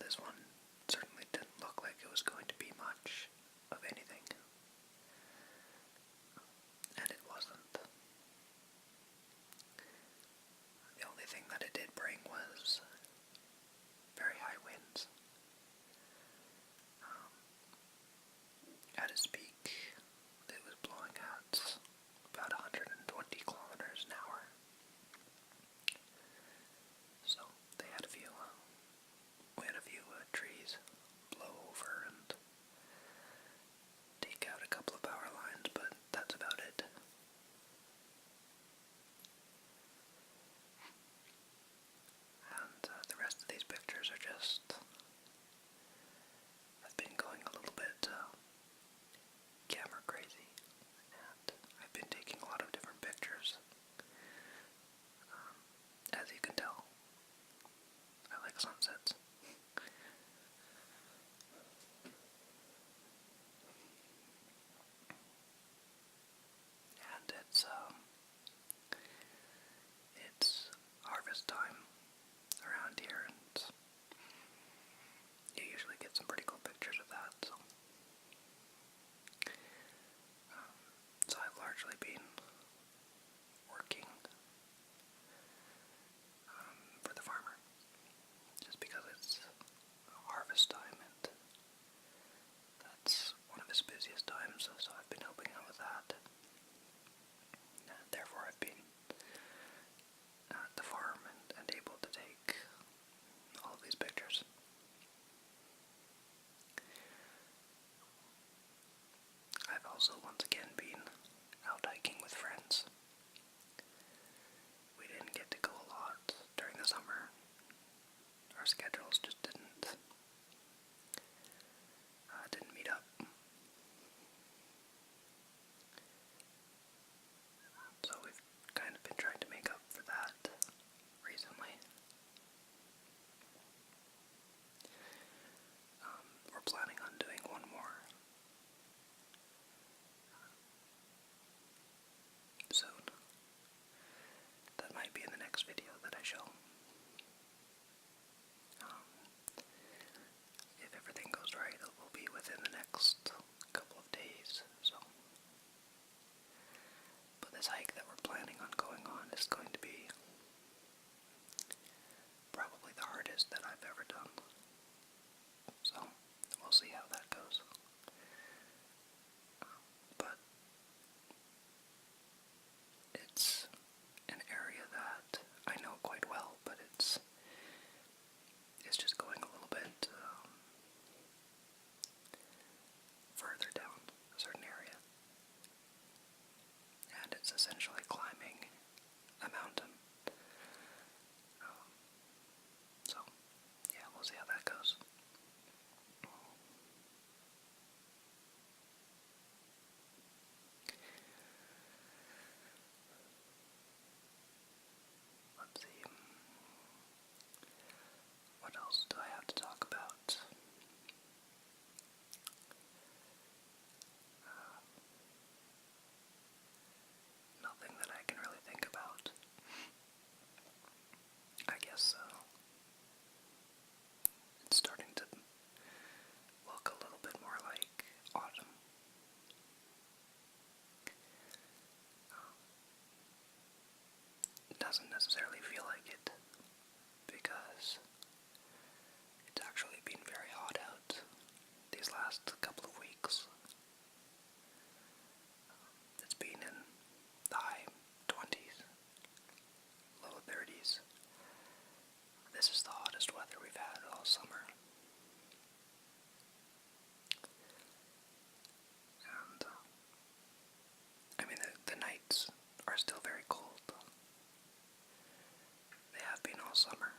this one certainly didn't look like it was going to be much of anything. And it wasn't. The only thing that it did bring was very high winds. At its peak, it was blowing at about 120 kilometers an hour. So they had we had a few trees blow over and take out a couple of power lines, but that's about it. And the rest of these pictures are just, I've been going a little bit camera crazy, and I've been taking a lot of different pictures. As you can tell, I like sunsets. And it's harvest time around here, and you usually get some pretty cool pictures of that. So I've largely been working for the farmer, just because it's harvest time, and that's one of his busiest times, so I've been helping out with that. And therefore I've been at the farm and able to take all of these pictures. I've also once again been out hiking with friends. We didn't get to go a lot during the summer. Our schedules just didn't meet up. So we've kind of been trying to make up for that recently. We're planning on doing one more soon. That might be in the next video that I show. If everything goes right, it will be within the next couple of days. But this hike that we're planning on going on is going to be probably the hardest that I've ever done. So we'll see how that goes. But it's an area that I know quite well, but it's just going a little bit further down a certain area. And it's essentially climbing a mountain. So, yeah, we'll see how that goes. Let's see. What else do I have to talk about? Nothing that I can really think about. I guess it's starting to look a little bit more like autumn. It doesn't necessarily feel like it, because it's actually been very hot out these last couple of weeks. It's been in the high 20s, low 30s. This is the hottest weather we've had all summer. And, I mean, the nights are still very cold. They have been all summer.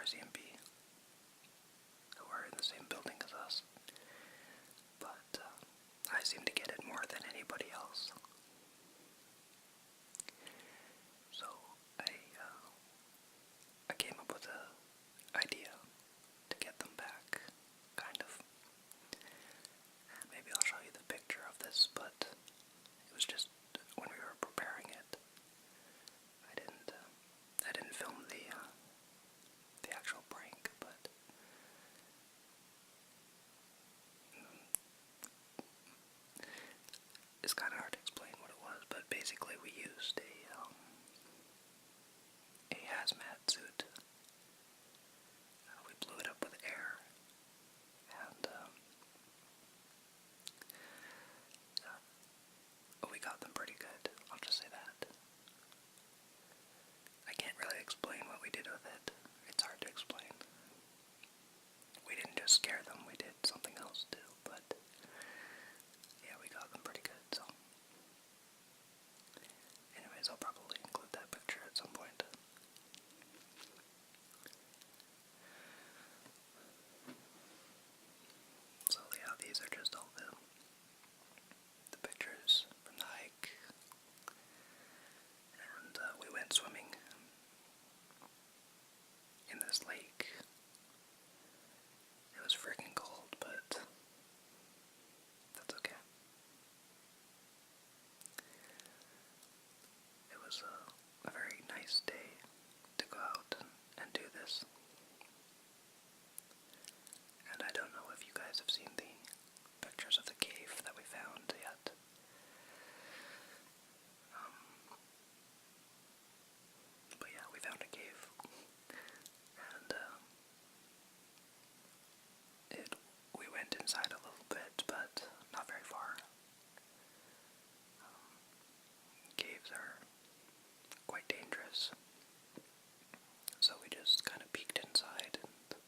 RCMP, who are in the same building as us. But I seem to get it more than anybody else. So I came up with an idea to get them back, kind of. And maybe I'll show you the picture of this, but it was just when we were preparing it. I didn't film the actual prank, but it's kind of hard to explain what it was. But basically, we used a hazmat suit. We blew it up with air, and we got them pretty good. I'll just say that. I can't really explain what we did with it. It's hard to explain. We didn't just scare them, we did something else too, but yeah, we got them pretty good, so. Anyways, I'll probably include that picture at some point. So yeah, these are just all the pictures from the hike. And we went swimming in this lake. It was freaking cold, but that's okay. It was a very nice day to go out and do this. And I don't know if you guys have seen the pictures of the cave that we found yet. But yeah, we found a cave. And we went inside a little bit, but not very far. Caves are quite dangerous. So we just kind of peeked inside and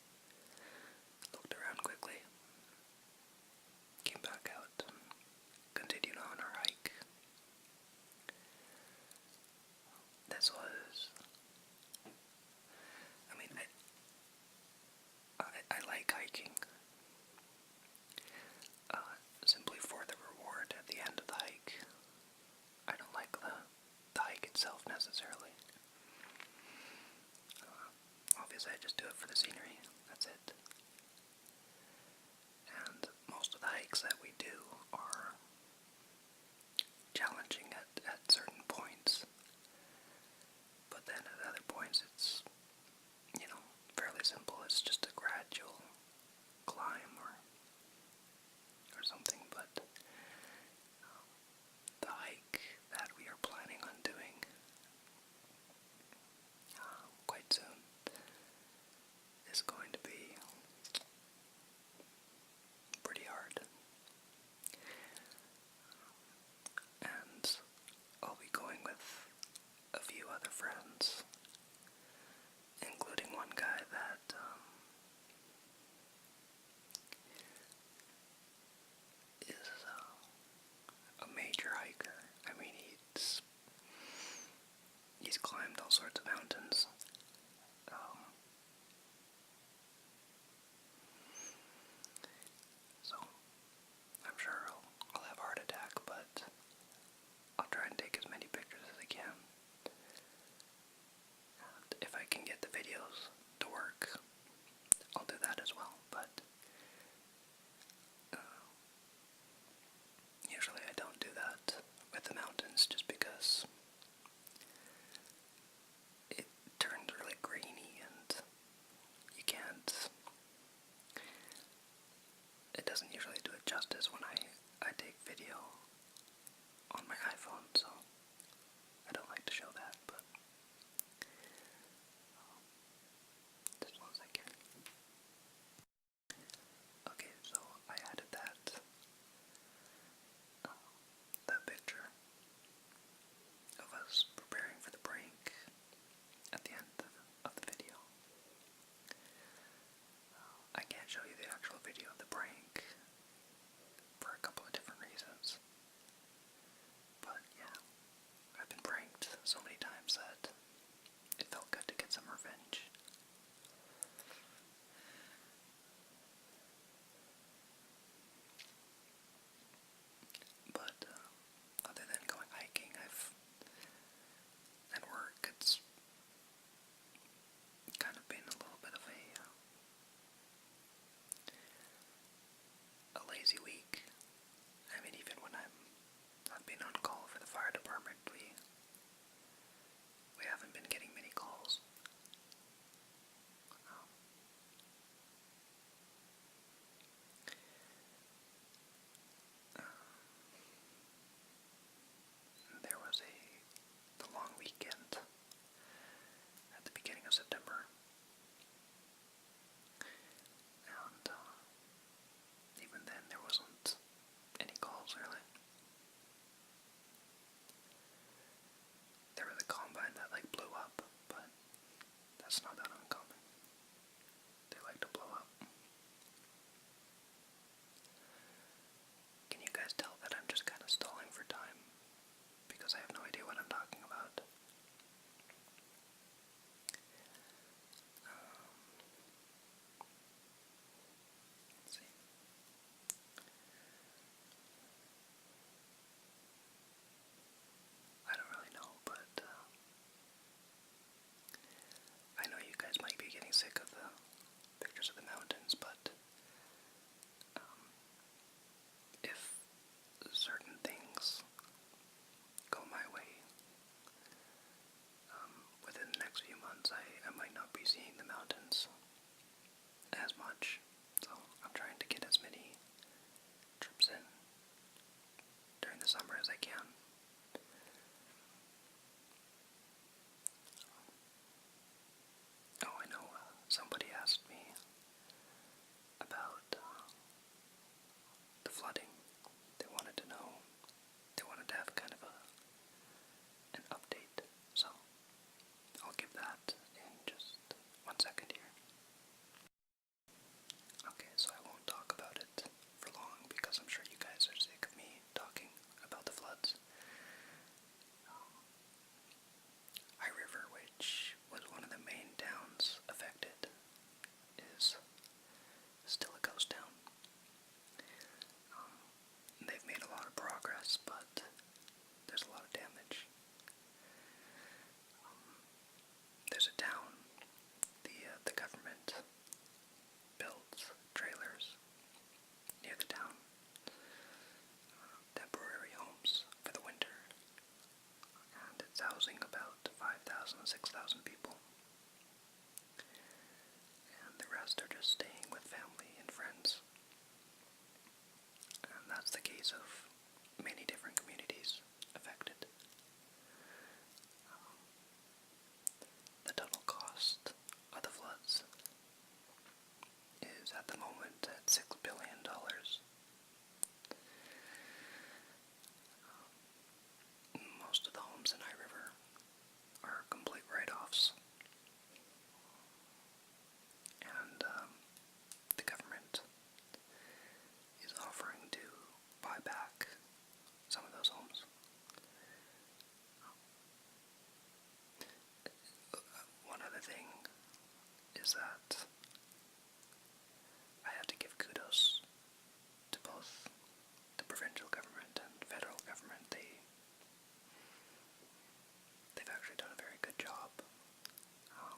looked around quickly. Came back out and continued on our hike. This was, I mean, I like hiking, simply for the reward at the end of the hike. I don't like the hike itself necessarily. Obviously I just do it for the scenery, that's it. And most of the hikes that we do are challenging at certain points. But then at other points it's, fairly simple. It's just a gradual climb or something. But the hike that we are planning on doing quite soon is going to be pretty hard. And I'll be going with a few other friends, including one guy that is a major hiker. I mean, he's climbed all sorts of mountains. So I'm sure I'll have a heart attack, but I'll try and take as many pictures as I can. And if I can get the videos to work, I'll do that as well. But usually I don't do that with the mountains just because it turns really grainy and you can't, it doesn't usually do it justice when I take video on my iPhone, so I don't like to show that, but just one second. Okay, so I added that picture of us preparing for the prank at the end of the video. I can't show you the actual video of the prank for a couple of different reasons. But yeah, I've been pranked so many times that it felt good to get some revenge. next few months I might not be seeing the mountains as much, so I'm trying to get as many trips in during the summer as I can. Oh, I know, somebody asked me about the flooding. They wanted to know, they wanted to have kind of an update, so I'll give that in just 1 second here. Okay, so I won't talk about it for long because I'm sure you guys are sick of me talking about the floods. High River, which was one of the main towns affected, is still a ghost town. They've made a lot of progress, but there's a lot of damage. There's a town, the government builds trailers near the town, temporary homes for the winter, and it's housing about 5,000, 6,000 people, and the rest are just staying with family and friends. And that's the case of many different communities affected. The total cost of the floods is at the moment at $6 billion. Most of the homes in High River are complete write-offs, and the government is offering to buy back some of those homes. One other thing is that I have to give kudos to both the provincial government and federal government. They've actually done a very good job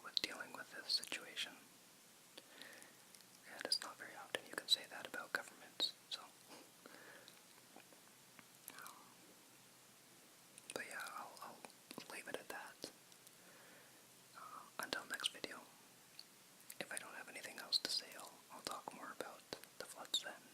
with dealing with this situation. And it's not very often you can say that about governments, so. But yeah, I'll leave it at that. Until next video. If I don't have anything else to say, I'll talk more about the floods then.